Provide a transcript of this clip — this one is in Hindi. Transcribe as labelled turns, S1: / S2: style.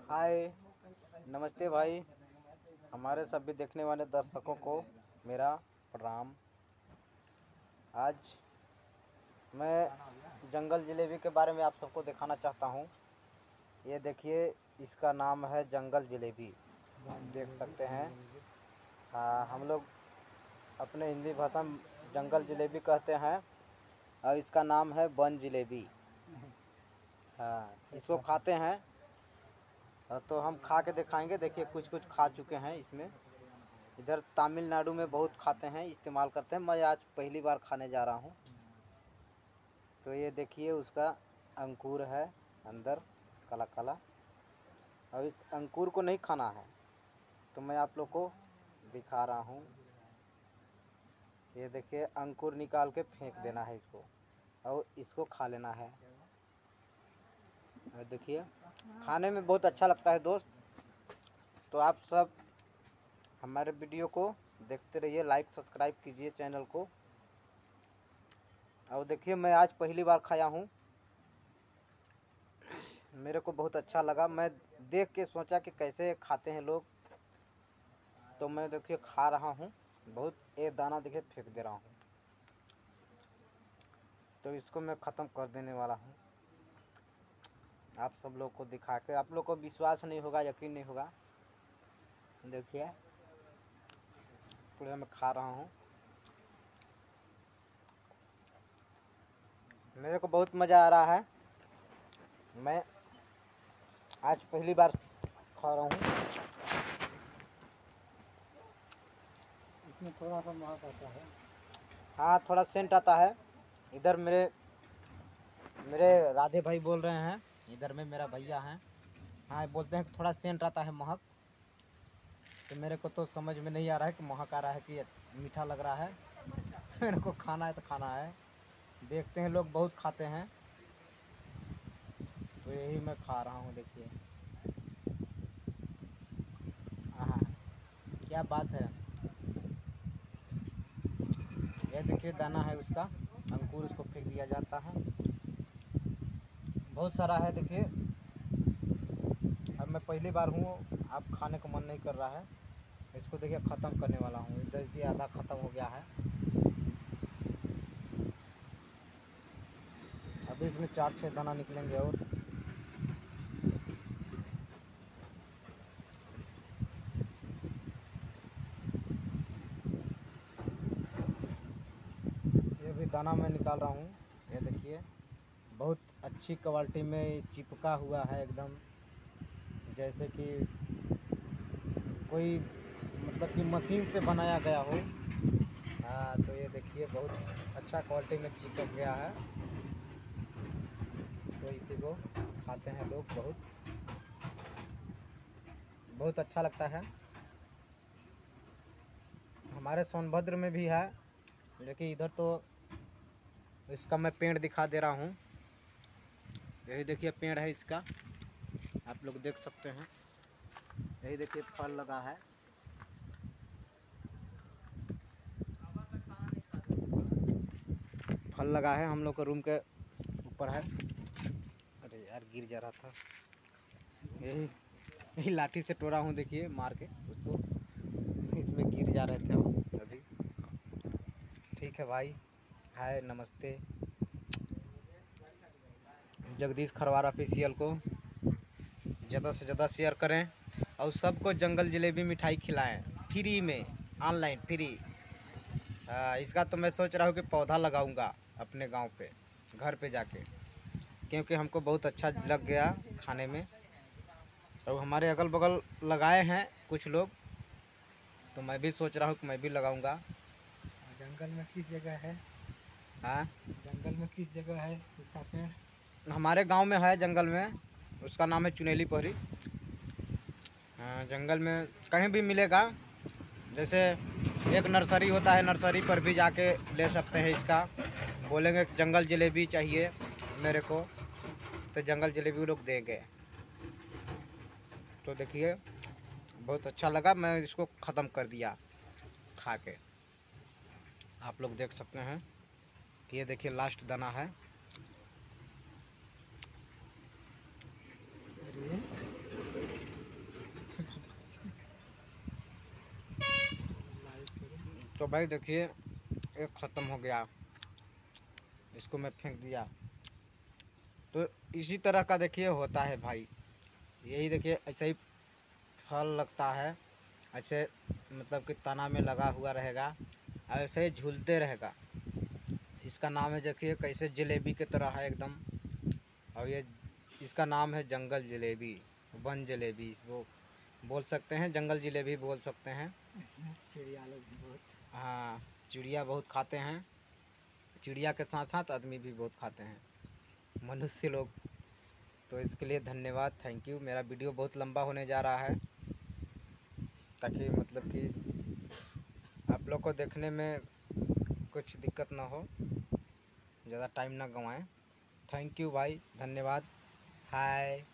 S1: हाय, नमस्ते भाई। हमारे सभी देखने वाले दर्शकों को मेरा प्रणाम। आज मैं जंगल जलेबी के बारे में आप सबको दिखाना चाहता हूँ। ये देखिए, इसका नाम है जंगल जलेबी, देख सकते हैं। हम लोग अपने हिंदी भाषा में जंगल जलेबी कहते हैं और इसका नाम है वन जलेबी। इसको खाते हैं तो हम खा के दिखाएंगे। देखिए, कुछ कुछ खा चुके हैं इसमें। इधर तमिलनाडु में बहुत खाते हैं, इस्तेमाल करते हैं। मैं आज पहली बार खाने जा रहा हूँ। तो ये देखिए, उसका अंकुर है अंदर काला काला, और इस अंकुर को नहीं खाना है, तो मैं आप लोग को दिखा रहा हूँ। ये देखिए, अंकुर निकाल के फेंक देना है इसको और इसको खा लेना है। और देखिए, खाने में बहुत अच्छा लगता है दोस्त। तो आप सब हमारे वीडियो को देखते रहिए, लाइक सब्सक्राइब कीजिए चैनल को। और देखिए, मैं आज पहली बार खाया हूँ, मेरे को बहुत अच्छा लगा। मैं देख के सोचा कि कैसे खाते हैं लोग, तो मैं देखिए खा रहा हूँ। बहुत एक दाना देखिए फेंक दे रहा हूँ, तो इसको मैं ख़त्म कर देने वाला हूँ। आप सब लोग को दिखा के, आप लोग को विश्वास नहीं होगा, यकीन नहीं होगा। देखिए, पूरे मैं खा रहा हूँ। मेरे को बहुत मज़ा आ रहा है। मैं आज पहली बार खा रहा हूँ।
S2: इसमें थोड़ा सा महक आता है।
S1: हाँ, थोड़ा सेंट आता है। इधर मेरे राधे भाई बोल रहे हैं, इधर में मेरा भैया हैं। हाँ, बोलते हैं कि थोड़ा सेंट आता है, महक। तो मेरे को तो समझ में नहीं आ रहा है कि महक आ रहा है कि मीठा लग रहा है। मेरे को खाना है तो खाना है। देखते हैं, लोग बहुत खाते हैं, तो यही मैं खा रहा हूँ। देखिए, हाँ, क्या बात है। ये देखिए, दाना है उसका, अंकुर, उसको फेंक दिया जाता है। बहुत सारा है। देखिए, अब मैं पहली बार हूँ, अब खाने को मन नहीं कर रहा है। इसको देखिए ख़त्म करने वाला हूँ। इधर देखिए, आधा ख़त्म हो गया है। अभी इसमें 4-6 दाना निकलेंगे। और ये भी दाना मैं निकाल रहा हूँ। ये देखिए, बहुत अच्छी क्वालिटी में चिपका हुआ है एकदम, जैसे कि कोई मतलब कि मशीन से बनाया गया हो। हाँ, तो ये देखिए, बहुत अच्छा क्वालिटी में चिपक गया है। तो इसी को खाते हैं लोग, बहुत बहुत अच्छा लगता है। हमारे सोनभद्र में भी है, लेकिन इधर तो इसका मैं पेड़ दिखा दे रहा हूँ। यही देखिए, पेड़ है इसका, आप लोग देख सकते हैं। यही देखिए, फल लगा है। फल लगा है, हम लोग के रूम के ऊपर है। अरे यार, गिर जा रहा था। यही लाठी से तोड़ा हूँ, देखिए मार के उसको। इसमें गिर जा रहे थे हम अभी। ठीक है भाई, हाय, नमस्ते। जगदीश खरवार ऑफिशियल को ज़्यादा से ज़्यादा शेयर करें और सबको जंगल जलेबी मिठाई खिलाएं, फ्री में, ऑनलाइन फ्री। इसका तो मैं सोच रहा हूँ कि पौधा लगाऊंगा अपने गांव पे, घर पे जाके, क्योंकि हमको बहुत अच्छा लग गया खाने में। और हमारे अगल बगल लगाए हैं कुछ लोग, तो मैं भी सोच रहा हूँ कि मैं भी लगाऊंगा।
S2: जंगल में किस जगह है?
S1: हाँ,
S2: जंगल में किस जगह है इसका पेड़?
S1: हमारे गांव में है जंगल में, उसका नाम है चुनेली पोहरी। हाँ, जंगल में कहीं भी मिलेगा। जैसे एक नर्सरी होता है, नर्सरी पर भी जाके ले सकते हैं इसका। बोलेंगे जंगल जलेबी चाहिए मेरे को, तो जंगल जलेबी वो लोग देंगे। तो देखिए, बहुत अच्छा लगा, मैं इसको ख़त्म कर दिया खा के। आप लोग देख सकते हैं कि ये देखिए, लास्ट दाना है। तो भाई देखिए एक ख़त्म हो गया, इसको मैं फेंक दिया। तो इसी तरह का देखिए होता है भाई, यही देखिए ऐसे ही फल लगता है, ऐसे मतलब कि तना में लगा हुआ रहेगा, ऐसे ही झूलते रहेगा। इसका नाम है देखिए कैसे जलेबी की तरह है एकदम। और ये इसका नाम है जंगल जलेबी, वन जलेबी इसको बोल सकते हैं, जंगल जलेबी बोल सकते हैं।
S2: इसमें चिड़िया लोग भी बहुत,
S1: हाँ, चिड़िया बहुत खाते हैं, चिड़िया के साथ साथ आदमी भी बहुत खाते हैं, मनुष्य लोग। तो इसके लिए धन्यवाद, थैंक यू। मेरा वीडियो बहुत लंबा होने जा रहा है, ताकि मतलब कि आप लोग को देखने में कुछ दिक्कत ना हो, ज़्यादा टाइम ना गंवाएं। थैंक यू भाई, धन्यवाद। हाय।